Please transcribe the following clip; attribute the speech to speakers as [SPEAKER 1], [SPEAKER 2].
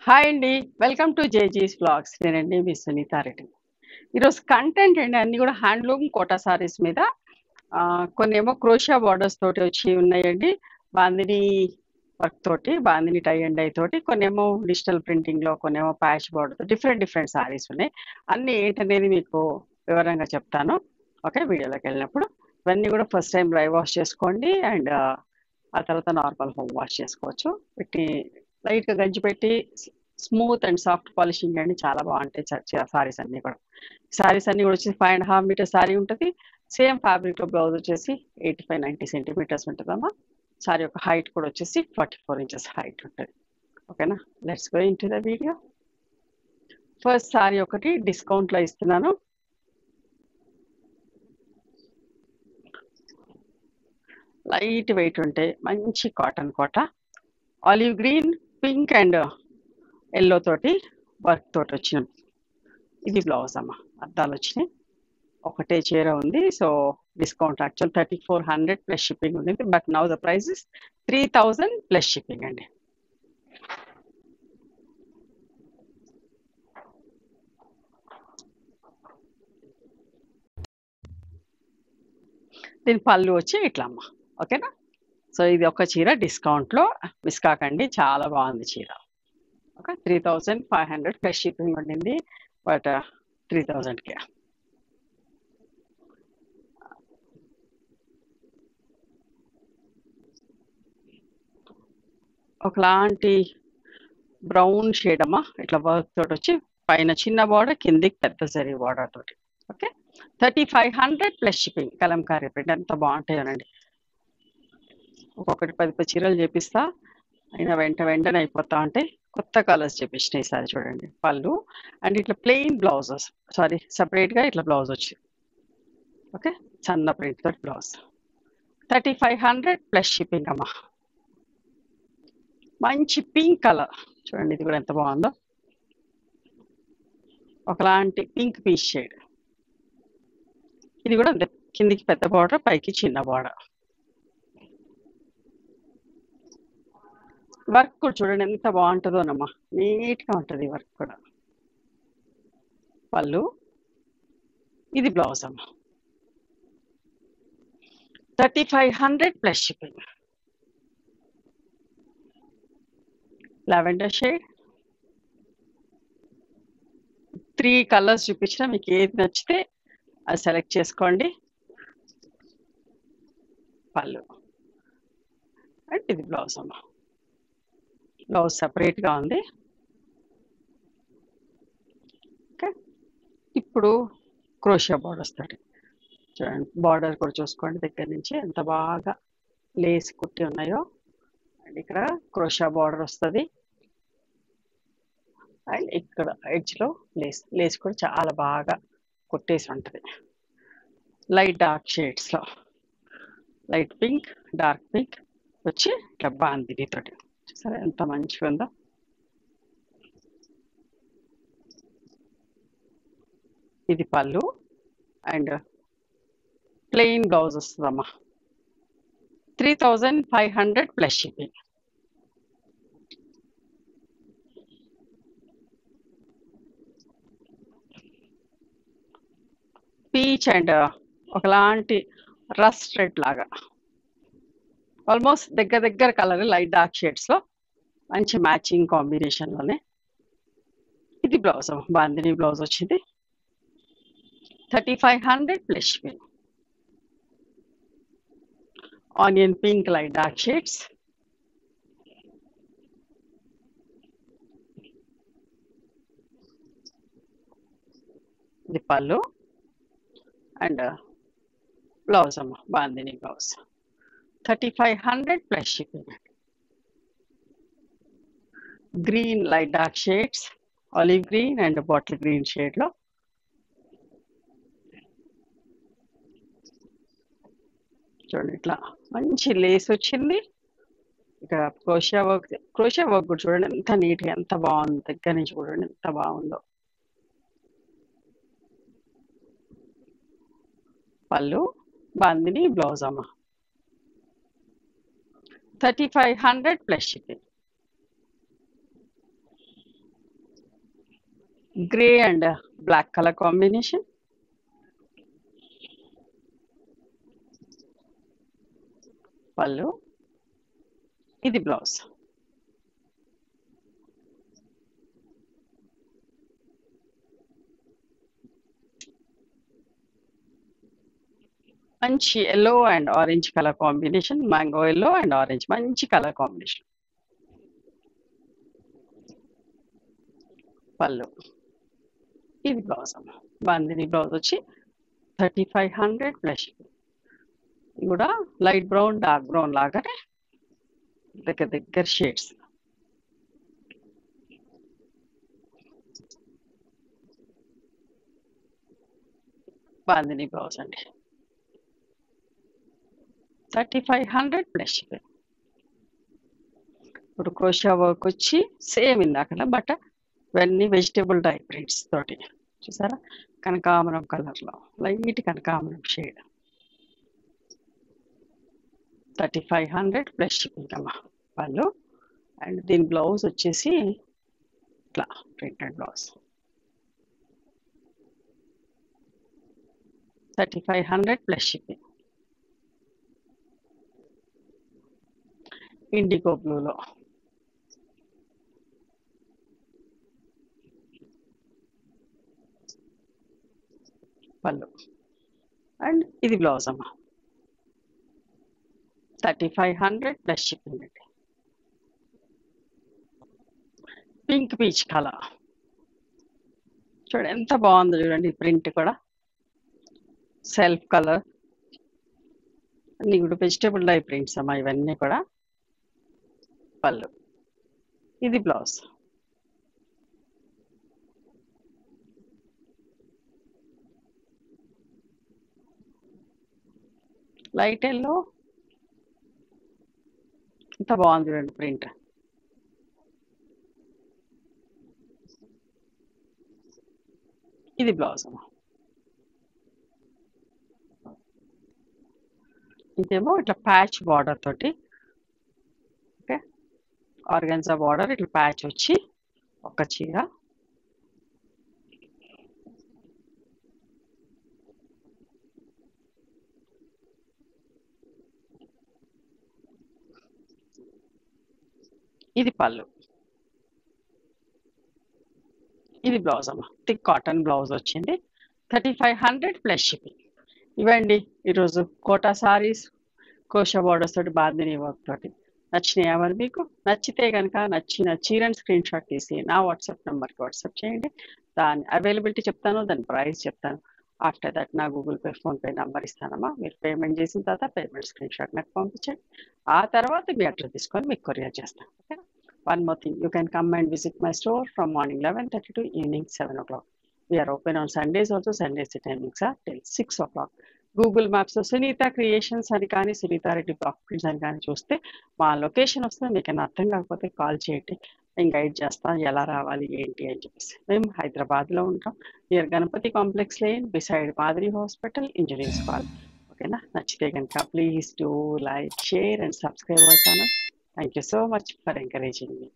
[SPEAKER 1] Hi అండి. Welcome to జేజీస్ vlogs. నేనండి మీ సునీతారెడ్డి. ఈరోజు కంటెంట్ అండి అన్నీ కూడా హ్యాండ్లూమ్ కోటా సారీస్ మీద కొన్నేమో క్రోషియా బార్డర్స్ తోటి వచ్చి ఉన్నాయండి. బాందిని వర్క్ తోటి, బాందిని టై అండ్ డై తోటి, కొన్నేమో డిజిటల్ ప్రింటింగ్లో, కొన్నేమో patch border, different different saris ఉన్నాయి. అన్నీ ఏంటనేది మీకు వివరంగా చెప్తాను. ఓకే, వీడియోలోకి వెళ్ళినప్పుడు ఇవన్నీ కూడా ఫస్ట్ టైం డ్రై వాష్ చేసుకోండి. అండ్ ఆ తర్వాత నార్మల్ హోమ్ వాష్ చేసుకోవచ్చు. పెట్టి లైట్గా గంజి పెట్టి స్మూత్ అండ్ సాఫ్ట్ పాలిషింగ్ అండి, చాలా బాగుంటాయి సారీస్ అన్నీ కూడా. సారీస్ అన్నీ కూడా వచ్చి 5.5 మీటర్ సారీ ఉంటుంది. సేమ్ ఫ్యాబ్రిక్లో బ్లౌజ్ వచ్చేసి 85-90 సెంటీమీటర్స్ ఉంటుందమ్మా. సారీ యొక్క హైట్ కూడా వచ్చేసి 44 ఇంచెస్ హైట్ ఉంటుంది. ఓకేనా, let's go into the video. First sari ఒకటి డిస్కౌంట్లో ఇస్తున్నాను. లైట్ వెయిట్ ఉంటాయి, మంచి cotton Kota, olive green, pink and yellow తోటి వర్క్ తోటి వచ్చినాం. ఇది బ్లౌజ్ అమ్మ, అద్దాలు వచ్చినాయి. ఒకటే చీర ఉంది. So discount actual 3400 plus shipping ఉంది. But now the price is 3000 plus shipping అండి. దీని పళ్ళు వచ్చి ఇట్లా అమ్మ. ఓకేనా, సో ఇది ఒక చీర డిస్కౌంట్లో, మిస్ కాకండి, చాలా బాగుంది చీర. ఓకే, 3500 ప్లస్ షిప్పింగ్ ఉండింది, బట్ 3000కే. ఒకలాంటి బ్రౌన్ షేడ్ అమ్మా, ఇట్లా వర్క్ తోటి వచ్చి పైన చిన్న బార్డర్, కిందికి పెద్ద జరీ బార్డర్ తోటి. Okay, 3500 plus shipping. Kalamkari print ఎంత బాగుంటాయోనండి. ఒక్కొక్కటి 10 చీరలు చేపిస్తా, అయినా వెంటనే అయిపోతా ఉంటాయి. కొత్త కలర్స్ చేపించినాయి ఈసారి. చూడండి పళ్ళు అండ్ ఇట్లా ప్లెయిన్ బ్లౌజెస్, సారీ సపరేట్గా ఇట్లా బ్లౌజ్ వచ్చి. ఓకే, సన్న ప్రింట్ తోటి బ్లౌజ్. 3500 ప్లస్ షిప్పింగ్ అమ్మా. మంచి పింక్ కలర్ చూడండి, ఇది కూడా ఎంత బాగుందో. ఒకలాంటి పింక్ పీచ్ షేడ్. ఇది కూడా అంతే, కిందికి పెద్ద బార్డర్, పైకి చిన్న బార్డర్. వర్క్ కూడా చూడండి ఎంత బాగుంటుందోనమ్మా, నీట్గా ఉంటుంది వర్క్ కూడా. పళ్ళు, ఇది బ్లౌజ్ అమ్మా. 3500 plus shipping. Lavender shade, 3 colours చూపించిన, మీకు ఏది నచ్చితే అది సెలెక్ట్ చేసుకోండి. పళ్ళు అండ్ ఇది బ్లౌజ్ అమ్మా. బ్లౌజ్ సపరేట్గా ఉంది. ఓకే, ఇప్పుడు క్రోషియా బార్డర్స్ తోటి చూడండి. బార్డర్ కూడా చూసుకోండి దగ్గర నుంచి, ఎంత బాగా లేస్ కుట్టి ఉన్నాయో. అండ్ ఇక్కడ క్రోషియా బార్డర్ వస్తుంది. అండ్ ఇక్కడ ఎడ్జ్లో లేస్ కూడా చాలా బాగా కుట్టేసి ఉంటుంది. లైట్ డార్క్ షేడ్స్లో, లైట్ పింక్, డార్క్ పింక్ వచ్చి ఇట్లా బాందిని తోటి. సరే ఎంత మంచిగా ఉందో. ఇది పళ్ళు అండ్ ప్లెయిన్ బ్లౌజ్ వస్తుందమ్మా. 3500 ప్లస్ షిప్పింగ్. పీచ్ అండ్ ఒకలాంటి రస్ట్ రెడ్ లాగా, ఆల్మోస్ట్ దగ్గర కలర్, లైట్ డార్క్ షేడ్స్లో మంచి మ్యాచింగ్ కాంబినేషన్లోనే. ఇది బ్లౌజ్ బాందిని బ్లౌజ్ వచ్చింది. 3500 plus shipping. Onion pink, light dark shades. ఇది పళ్ళు అండ్ బ్లౌజ్ అమ్మ, bandhani blouse. 3500 plus shipping. Green, light dark shades, olive green and bottle green షేడ్లో. చూడండి ఇట్లా మంచి లేస్ వచ్చింది. ఇక్కడ క్రోషియా వర్క్ కూడా చూడండి ఎంత నీట్గా, ఎంత బాగుంది. దగ్గర నుంచి చూడండి ఎంత బాగుందో. పళ్ళు, బాందిని బ్లౌజ్ అమ్మ. 3500 plus shipping. Grey and black colour combination. Pallu. ఇది బ్లౌజ్. మంచి yellow and orange colour combination. Mango yellow and orange మంచి కలర్ కాంబినేషన్. పళ్ళు. ఇది బ్లౌజ్ అమ్మ. బాందిని బ్లౌజ్ వచ్చి 3500 ప్లస్. ఇది కూడా లైట్ బ్రౌన్ డార్క్ బ్రౌన్ లాగానే దగ్గర దగ్గర షేడ్స్. బాందిని బ్లౌజ్ అండి. 3500 ప్లస్. ఇప్పుడు క్రోషియా వర్క్ వచ్చి సేమ్ ఇందాక బట్ ఇవన్నీ వెజిటేబుల్ డై ప్రింట్స్ తోటి చూసారా, కనకాంబరం కలర్లో లైట్ కనకాంబరం షేడ్. 3500 ప్లస్ షిప్పింగ్ అమ్మా. వాళ్ళు అండ్ దీని బ్లౌజ్ వచ్చేసి ఇట్లా printed blouse. 3500 plus shipping. Indigo బ్లూలో. పళ్ళు అండ్ ఇది బ్లౌజ్ అమ్మా. 3500 ప్లస్ షిప్పింగ్ అండి. పింక్ పీచ్ కలర్ చూడండి ఎంత బాగుందో చూడండి. ప్రింట్ కూడా సెల్ఫ్ కలర్ అన్ని కూడా వెజిటేబుల్ డై ప్రింట్స్ అమ్మా ఇవన్నీ కూడా. పళ్ళు. ఇది బ్లౌజ్. లైట్ ఎల్లో ఎంత బాగుంది చూడండి ప్రింట్. ఇది బ్లౌజ్ అమ్మా. ఇదేమో ఇట్లా ప్యాచ్ బార్డర్ తోటి. ఓకే, ఆర్గాన్జా బార్డర్ ఇట్లా ప్యాచ్ వచ్చి ఒక చీర. ఇది పళ్ళు. ఇది బ్లౌజ్ అమ్మా. థిక్ కాటన్ బ్లౌజ్ వచ్చింది. 3500 ప్లస్ షిప్పింగ్. ఇవ్వండి ఈరోజు కోటా సారీస్ కోషా బార్డర్స్ తోటి బాందిని వర్క్ తోటి. నచ్చినాయా మరి మీకు? నచ్చితే కనుక నచ్చిన చీరని స్క్రీన్ షాట్ తీసి నా వాట్సాప్ నెంబర్కి వాట్సాప్ చేయండి. దాని అవైలబిలిటీ చెప్తాను, దాని ప్రైస్ చెప్తాను. ఆఫ్టర్ దట్ నా గూగుల్ పే ఫోన్పే నెంబర్ ఇస్తానమ్మా. మీరు పేమెంట్ చేసిన తర్వాత పేమెంట్ స్క్రీన్ షాట్ నాకు పంపించండి. ఆ తర్వాత మీ అడ్రస్ తీసుకొని మీకు కొరియర్ చేస్తాను. Okay. One more thing, you can come and visit my store from morning 11:30 to evening 7 o'clock. We are open on Sundays also. Sundays the timings are till 6 o'clock. Google మ్యాప్స్లో Sunitha creations అని కానీ Sunitha Reddy block prints అని కానీ చూస్తే మా location వస్తుంది. మీకు అర్థం కాకపోతే కాల్ చేయండి, నేను గైడ్ చేస్తాను ఎలా రావాలి ఏంటి అని చెప్పేసి. మేము హైదరాబాద్లో ఉంటాం, near Ganapathi complex lane beside మాదిరి హాస్పిటల్, ఇంజనీర్స్ కాల్. ఓకేనా? నచ్చితే కనుక please do like, share and subscribe our channel. Thank you so much for encouraging me.